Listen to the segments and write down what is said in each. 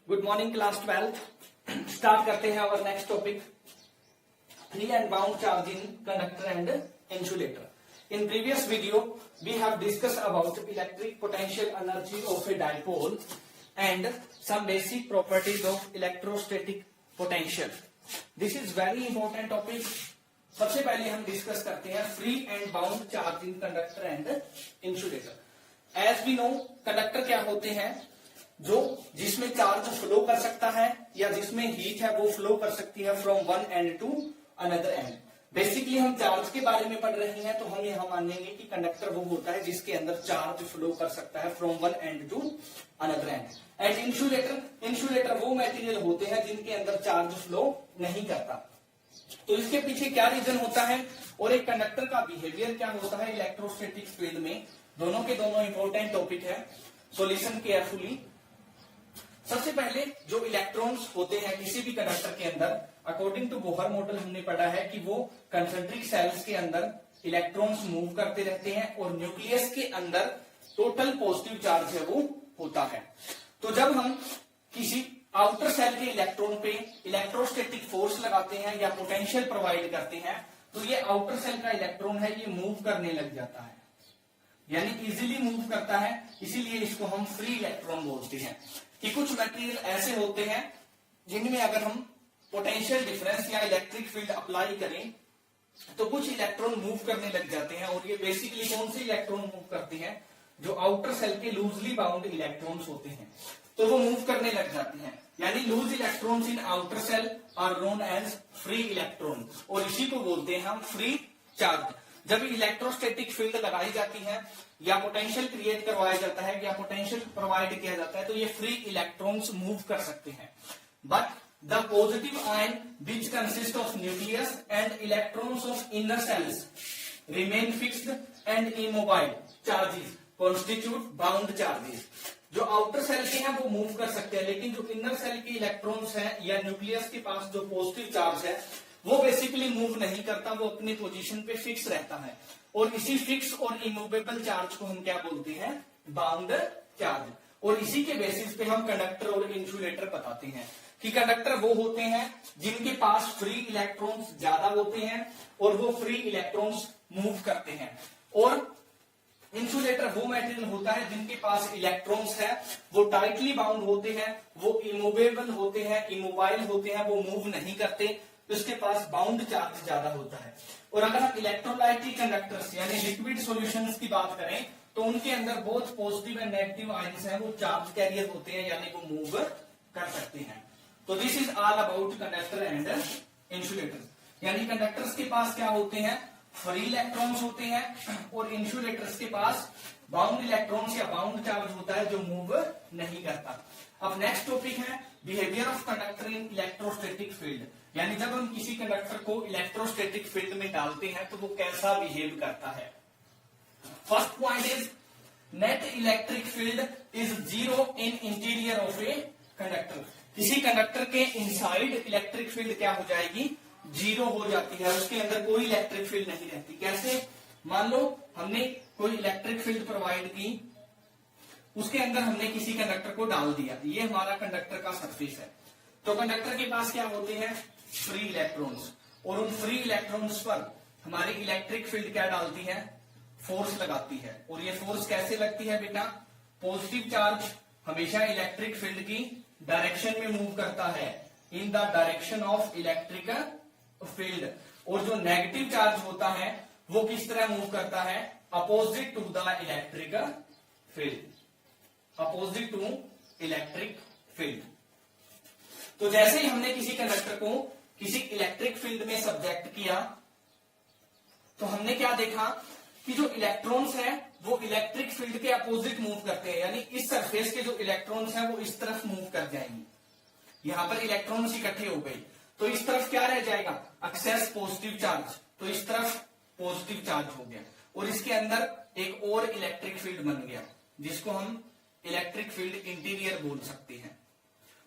Good morning class 12th। Start करते हैं और next topic, free and bound charge in conductor and insulator. In previous video we have discuss about electric potential energy of a dipole and some basic properties of electrostatic potential. This is very important topic. सबसे पहले हम discuss करते हैं free and bound charge in conductor and insulator. As we know, conductor क्या होते हैं? जो जिसमें चार्ज फ्लो कर सकता है या जिसमें हीट है वो फ्लो कर सकती है from one end to another end. Basically हम चार्ज के बारे में पढ़ रहे हैं, तो हम यहां मानेंगे कि कंडक्टर वो होता है जिसके अंदर चार्ज फ्लो कर सकता है from one end to another end. And insulator वो मटेरियल होते हैं जिनके अंदर चार्ज फ्लो नहीं करता। तो इसके पीछे क्या रीजन होता है और एक कंडक्टर का बिहेवियर क्या होता है इलेक्ट्रोस्टैटिक फील्ड में, दोनों के दोनों इंपॉर्टेंट टॉपिक है। So listen carefully. सबसे पहले जो इलेक्ट्रॉन्स होते हैं किसी भी कंडक्टर के अंदर, अकॉर्डिंग टू बोहर मॉडल हमने पढ़ा है कि वो कंसेंट्रिक सेल्स के अंदर इलेक्ट्रॉन्स मूव करते रहते हैं और न्यूक्लियस के अंदर टोटल पॉजिटिव चार्ज है वो होता है। तो जब हम किसी आउटर सेल के इलेक्ट्रॉन पे इलेक्ट्रोस्टैटिक फोर्स लगाते हैं या पोटेंशियल प्रोवाइड करते हैं, तो ये आउटर सेल का इलेक्ट्रॉन है ये मूव करने लग जाता है, यानी इजीली मूव करता है। इसीलिए इसको हम फ्री इलेक्ट्रॉन बोलते हैं। कि कुछ मटेरियल ऐसे होते हैं जिनमें अगर हम पोटेंशियल डिफरेंस या इलेक्ट्रिक फील्ड अप्लाई करें तो कुछ इलेक्ट्रॉन मूव करने लग जाते हैं। और ये बेसिकली कौन से इलेक्ट्रॉन मूव करते हैं? जो आउटर सेल के लूजली बाउंड इलेक्ट्रॉन्स होते हैं, तो वो मूव करने लग जाते हैं। यानी loose electrons in outer shell are known as free electron, और इसी को बोलते हैं हम फ्री चार्ज। जब इलेक्ट्रोस्टैटिक फील्ड लगाई जाती है या पोटेंशियल क्रिएट करवाया जाता है या पोटेंशियल प्रोवाइड किया जाता है, तो ये फ्री इलेक्ट्रॉन्स मूव कर सकते हैं। But the positive ion which consist of nucleus and electrons of inner shells remain fixed and immobile charges constitute bound charges. जो आउटर सेल के हैं वो मूव कर सकते हैं, लेकिन जो इनर सेल के इलेक्ट्रॉन्स हैं या न्यूक्लियस के पास जो पॉजिटिव चार्ज है वो बेसिकली मूव नहीं करता, वो अपने पोजीशन पे फिक्स रहता है। और इसी फिक्स और इमूवेबल चार्ज को हम क्या बोलते हैं? Bound charge. और इसी के बेसिस पे हम कंडक्टर और इंसुलेटर बताते हैं कि कंडक्टर वो होते हैं जिनके पास फ्री इलेक्ट्रॉन्स ज्यादा होते हैं और वो फ्री इलेक्ट्रॉन्स मूव करते हैं। और इंसुलेटर वो मटेरियल होता है जिनके पास इलेक्ट्रॉन्स है वो टाइटली बाउंड होते हैं, वो इमूवेबल होते हैं, इमोबाइल होते हैं, वो मूव नहीं करते, उसके पास बाउंड चार्ज ज्यादा होता है। और अगर हम इलेक्ट्रोलाइटिक कंडक्टर्स यानी लिक्विड सॉल्यूशंस की बात करें तो उनके अंदर बहुत पॉजिटिव एंड नेगेटिव आयंस हैं, वो चार्ज कैरियर होते हैं, यानी वो मूव कर सकते हैं। तो this is all about conductor and insulator. यानी कंडक्टर्स के पास क्या होते हैं? फ्री इलेक्ट्रॉन्स होते हैं, और इंसुलेटर्स के पास बाउंड इलेक्ट्रॉन्स या बाउंड चार्ज होता है जो मूव नहीं करता। अब नेक्स्ट टॉपिक है behaviour of conductor in electrostatic field. यानी जब हम किसी कंडक्टर को इलेक्ट्रोस्टैटिक फील्ड में डालते हैं तो वो कैसा बिहेव करता है। First point is net electric field is zero in interior of a conductor. किसी कंडक्टर के इनसाइड इलेक्ट्रिक फील्ड क्या हो जाएगी? जीरो हो जाती है, उसके अंदर कोई इलेक्ट्रिक फील्ड नहीं रहती। कैसे? मान लो हमने कोई इलेक्ट्रिक फील्ड प्रोवाइड की, उसके अंदर हमने किसी कंडक्टर को डाल दिया, ये हमारा कंडक्टर का सरफेस है। तो कंडक्टर के पास क्या होते हैं? Free electrons. और उन फ्री इलेक्ट्रॉन्स पर हमारी इलेक्ट्रिक फील्ड क्या डालती है? फोर्स लगाती है। और ये फोर्स कैसे लगती है बेटा? पॉजिटिव चार्ज हमेशा इलेक्ट्रिक फील्ड की डायरेक्शन में मूव करता है, in the direction of electric field. और जो नेगेटिव चार्ज होता है वो किस तरह मूव करता है? Opposite to the electric field, opposite to electric field. तो जैसे ही हमने किसी कंडक्टर को किसी इलेक्ट्रिक फील्ड में सब्जेक्ट किया तो हमने क्या देखा कि जो इलेक्ट्रॉन्स हैं वो इलेक्ट्रिक फील्ड के अपोजिट मूव करते हैं, यानी इस सरफेस के जो इलेक्ट्रॉन्स हैं वो इस तरफ मूव कर जाएंगे। यहां पर इलेक्ट्रॉन्स इकट्ठे हो गए तो इस तरफ क्या रह जाएगा? Excess positive charge. तो इस तरफ पॉजिटिव चार्ज हो गया और इसके अंदर एक और इलेक्ट्रिक फील्ड बन गया जिसको हम इलेक्ट्रिक फील्ड इंटीरियर बोल सकते हैं।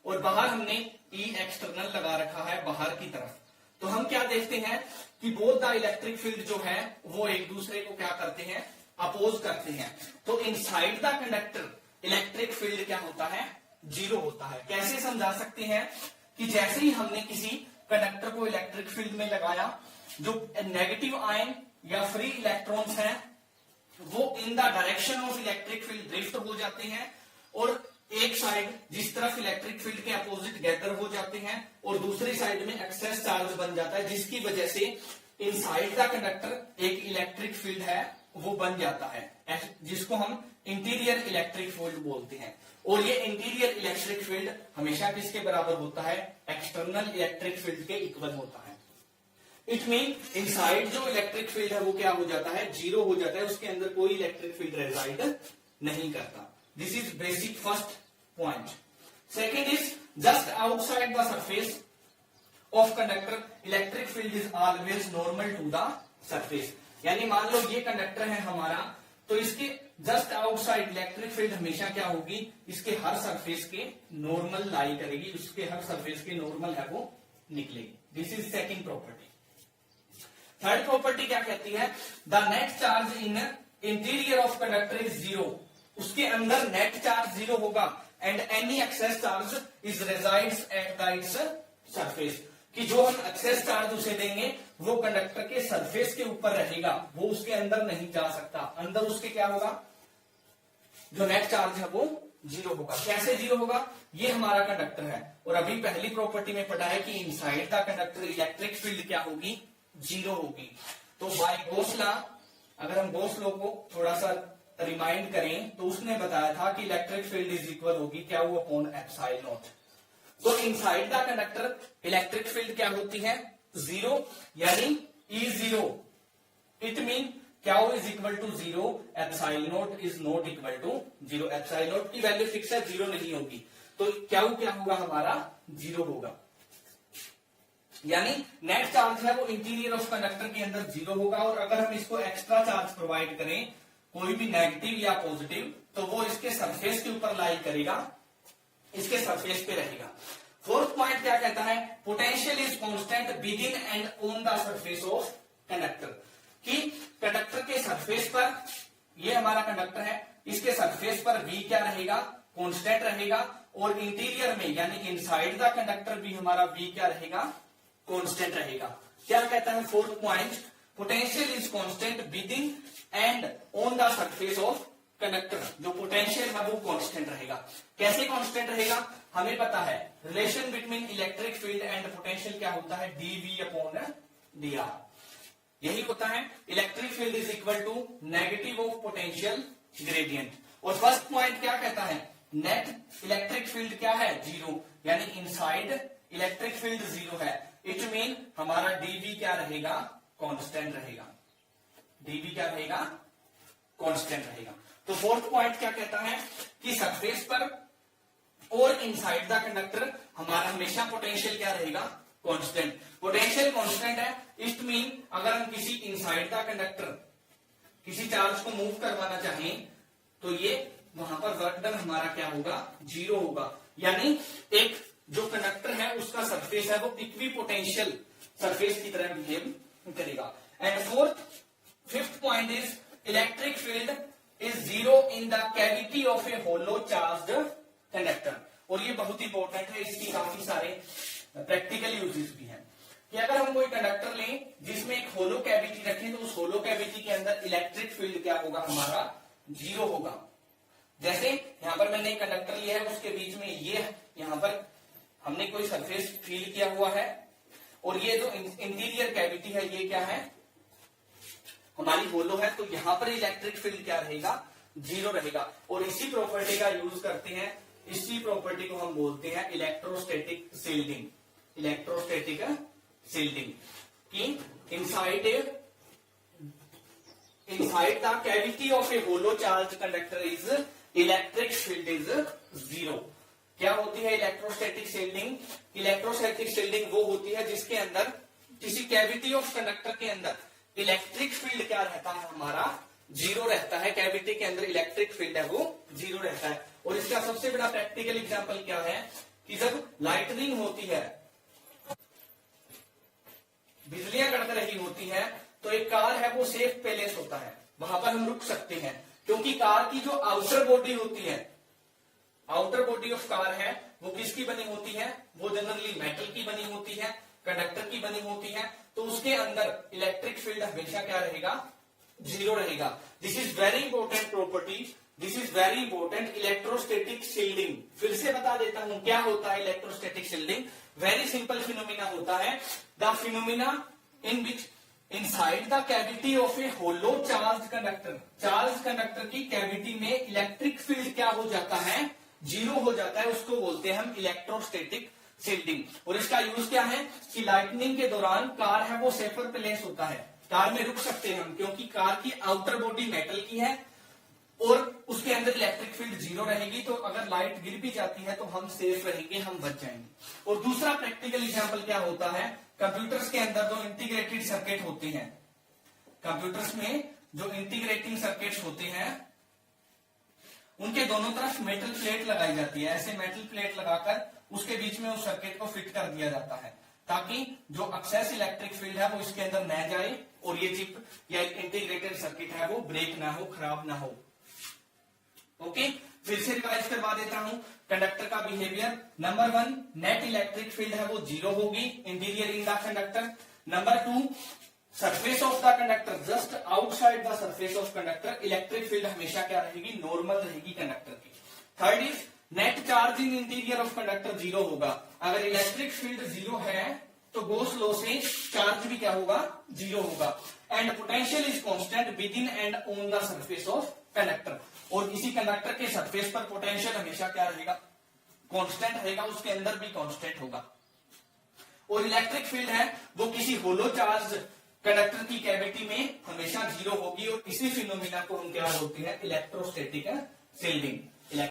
और बाहर हमने ई एक्सटर्नल लगा रखा है बाहर की तरफ। तो हम क्या देखते हैं कि बोथ द इलेक्ट्रिक फील्ड जो है वो एक दूसरे को क्या करते हैं? अपोज करते हैं। तो inside the conductor electric field क्या होता है? जीरो होता है। कैसे समझा सकते हैं कि जैसे ही हमने किसी कंडक्टर को इलेक्ट्रिक फील्ड में लगाया, जो नेगेटिव आयन या फ्री इलेक्ट्रॉन्स हैं वो in the direction of electric field drift हो जाते हैं और एक साइड जिस तरफ इलेक्ट्रिक फील्ड के अपोजिट गैदर हो जाते हैं और दूसरी साइड में एक्सेस चार्ज बन जाता है, जिसकी वजह से इनसाइड द कंडक्टर एक इलेक्ट्रिक फील्ड है वो बन जाता है, जिसको हम इंटीरियर इलेक्ट्रिक फील्ड बोलते हैं। और ये इंटीरियर इलेक्ट्रिक फील्ड हमेशा किसके बराबर होता है? एक्सटर्नल इलेक्ट्रिक फील्ड के इक्वल होता है। इट मीन इनसाइड जो इलेक्ट्रिक फील्ड है वो क्या हो जाता है? जीरो हो जाता है, उसके अंदर कोई इलेक्ट्रिक फील्ड रेजाइड नहीं करता। This is basic first point. Second is just outside the surface of conductor electric field is always normal to the surface. यानी मान लो ये कंडक्टर है हमारा, तो इसके जस्ट आउटसाइड इलेक्ट्रिक फील्ड हमेशा क्या होगी? इसके हर सरफेस के नॉर्मल लाई करेगी, उसके हर सरफेस के नॉर्मल है वो निकलेगी। This is second property. Third property क्या कहती है? The net charge in interior of conductor is zero. उसके अंदर नेट चार्ज जीरो होगा and any excess charge is resides at the its surface. कि जो हम एक्सेस चार्ज उसे देंगे वो कंडक्टर के सरफेस के ऊपर रहेगा, वो उसके अंदर नहीं जा सकता। अंदर उसके क्या होगा? जो नेट चार्ज है वो जीरो होगा। कैसे जीरो होगा? ये हमारा कंडक्टर है और अभी पहली प्रॉपर्टी में पढ़ा है कि inside the conductor electric field क्या होगी? जीरो होगी। तो बाय गॉस लॉ, अगर हम गॉस लॉ को थोड़ा सा रिमाइंड करें तो उसने बताया था कि इलेक्ट्रिक फील्ड इज इक्वल होगी क्या? वो अपॉन एप्सिलॉन नॉट। तो inside the conductor electric field क्या होती है? जीरो, यानी ई जीरो। इट मीन क्या is equal to zero, epsilon naught is not equal to zero. Epsilon naught की वैल्यू फिक्स है, जीरो नहीं होगी। तो क्या होगा हमारा? जीरो होगा। यानी नेट चार्ज है वो इंटीरियर ऑफ कंडक्टर के अंदर जीरो होगा और अगर हम इसको एक्स्ट्रा चार्ज प्रोवाइड करें, कोई भी नेगेटिव या पॉजिटिव, तो वो इसके सरफेस के ऊपर लाई करेगा, इसके सरफेस पे रहेगा। फोर्थ पॉइंट क्या कहता है? Potential is constant begin and on the surface of conductor. कि कंडक्टर के सरफेस पर, ये हमारा कंडक्टर है, इसके सरफेस पर V क्या रहेगा? कांस्टेंट रहेगा और इंटीरियर में यानी इनसाइड द कंडक्टर भी हमारा V क्या रहेगा? कांस्टेंट रहेगा। क्या कहता है fourth point? Potential is constant begin and on the surface of conductor. जो पोटेंशियल है वो कांस्टेंट रहेगा। कैसे कांस्टेंट रहेगा? हमें पता है relation between electric field and potential क्या होता है? dV upon dr। यही होता है electric field is equal to negative of potential gradient. और फर्स्ट पॉइंट क्या कहता है? नेट इलेक्ट्रिक फील्ड क्या है? जीरो, यानी इनसाइड इलेक्ट्रिक फील्ड जीरो है। इट मीन हमारा dV क्या रहेगा? कांस्टेंट रहेगा। dV क्या रहेगा? कांस्टेंट रहेगा। तो फोर्थ पॉइंट क्या कहता है कि सरफेस पर और इनसाइड द कंडक्टर हमारा हमेशा पोटेंशियल क्या रहेगा? कांस्टेंट। पोटेंशियल कांस्टेंट है, इट मीन अगर हम किसी इनसाइड द कंडक्टर किसी चार्ज को मूव करवाना चाहें तो ये वहां पर वर्क डन हमारा क्या होगा? जीरो होगा। यानी एक जो कंडक्टर है उसका सरफेस है वो इक्वी पोटेंशियल सरफेस की तरह बिहेव करेगा। And fifth point is electric field is zero in the cavity of a hollow charged conductor. और ये बहुत इंपॉर्टेंट है, इसकी काफी सारे प्रैक्टिकल यूजेस भी हैं। कि अगर हम कोई कंडक्टर लें जिसमें एक होलो कैविटी रखें तो उस होलो कैविटी के अंदर इलेक्ट्रिक फील्ड क्या होगा? हमारा जीरो होगा। जैसे यहां पर मैंने एक कंडक्टर लिया है, उसके बीच में ये यहां पर हमने कोई सरफेस फील किया हुआ है और ये जो इंटीरियर कैविटी है ये क्या है? हमारी होलो है। तो यहां पर इलेक्ट्रिक फील्ड क्या रहेगा? जीरो रहेगा। और इसी प्रॉपर्टी का यूज करते हैं, इसी प्रॉपर्टी को हम बोलते हैं इलेक्ट्रोस्टैटिक शील्डिंग। इलेक्ट्रोस्टैटिक शील्डिंग कि inside the cavity of a hollow charge conductor is electric field is zero. क्या होती है इलेक्ट्रोस्टैटिक शील्डिंग? इलेक्ट्रोस्टैटिक शील्डिंग वो होती है जिसके अंदर किसी कैविटी ऑफ कंडक्टर के अंदर इलेक्ट्रिक फील्ड क्या रहता है? हमारा जीरो रहता है। कैविटी के अंदर इलेक्ट्रिक फील्ड है वो जीरो रहता है। और इसका सबसे बड़ा प्रैक्टिकल एग्जांपल क्या है कि जब लाइटनिंग होती है, बिजलियां कड़क रही होती है, तो एक कार है वो सेफ प्लेस होता है, वहां पर हम रुक सकते हैं क्योंकि कार की जो आउटर बॉडी होती है, आउटर बॉडी ऑफ कार है वो किसकी बनी होती है, वो जनरली मेटल की बनी होती है, कंडक्टर की बनी होती है, तो उसके अंदर इलेक्ट्रिक फील्ड हमेशा क्या रहेगा, जीरो रहेगा। This is very important property, this is very important, electrostatic shielding. फिर से बता देता हूं क्या होता है electrostatic shielding. Very simple phenomena होता है, the phenomena in which inside the cavity of a hollow charge conductor, charge conductor की कैविटी में इलेक्ट्रिक फील्ड क्या हो जाता है, जीरो हो जाता है, उसको बोलते हैं हम इलेक्ट्रोस्टैटिक शील्डिंग। और इसका यूज क्या है कि लाइटनिंग के दौरान कार है वो सेफर प्लेस होता है, कार में रुक सकते हैं हम, क्योंकि कार की आउटर बॉडी मेटल की है और उसके अंदर इलेक्ट्रिक फील्ड जीरो रहेगी, तो अगर लाइट गिर भी जाती है तो हम सेफ रहेंगे, हम बच जाएंगे। और दूसरा प्रैक्टिकल एग्जांपल क्या होता है, कंप्यूटर्स के अंदर जो इंटीग्रेटेड सर्किट होते हैं, कंप्यूटर्स में जो इंटीग्रेटिंग सर्किट्स होते हैं उनके दोनों तरफ मेटल प्लेट लगाई जाती है, ऐसे मेटल प्लेट लगाकर उसके बीच में उस सर्किट को फिट कर दिया जाता है, ताकि जो एक्सेस इलेक्ट्रिक फील्ड है वो इसके अंदर न जाए और ये चिप या इंटीग्रेटेड सर्किट है वो ब्रेक ना हो, खराब ना हो। ओके, फिर से रिवाइज करवा देता हूं कंडक्टर का behaviour. Number 1, net electric field है वो जीरो होगी interior in the conductor. Number 2, surface of the conductor, just outside the surface of conductor electric field हमेशा क्या रहेगी, नॉर्मल रहेगी कंडक्टर की। Third is net charge in interior of conductor zero होगा, अगर इलेक्ट्रिक फील्ड जीरो है तो गोस law से चार्ज भी क्या होगा, जीरो होगा। And potential is constant with in and on the surface of conductor, और इसी कंडक्टर के सरफेस पर पोटेंशियल हमेशा क्या रहेगा, कांस्टेंट रहेगा, उसके अंदर भी कांस्टेंट होगा। और इलेक्ट्रिक फील्ड है वो किसी होलो चार्ज कंडक्टर की कैविटी में हमेशा जीरो होगी, और इसी फिनोमिना को हम क्या बोलते हैं, इलेक्ट्रोस्टैटिक शील्डिंग।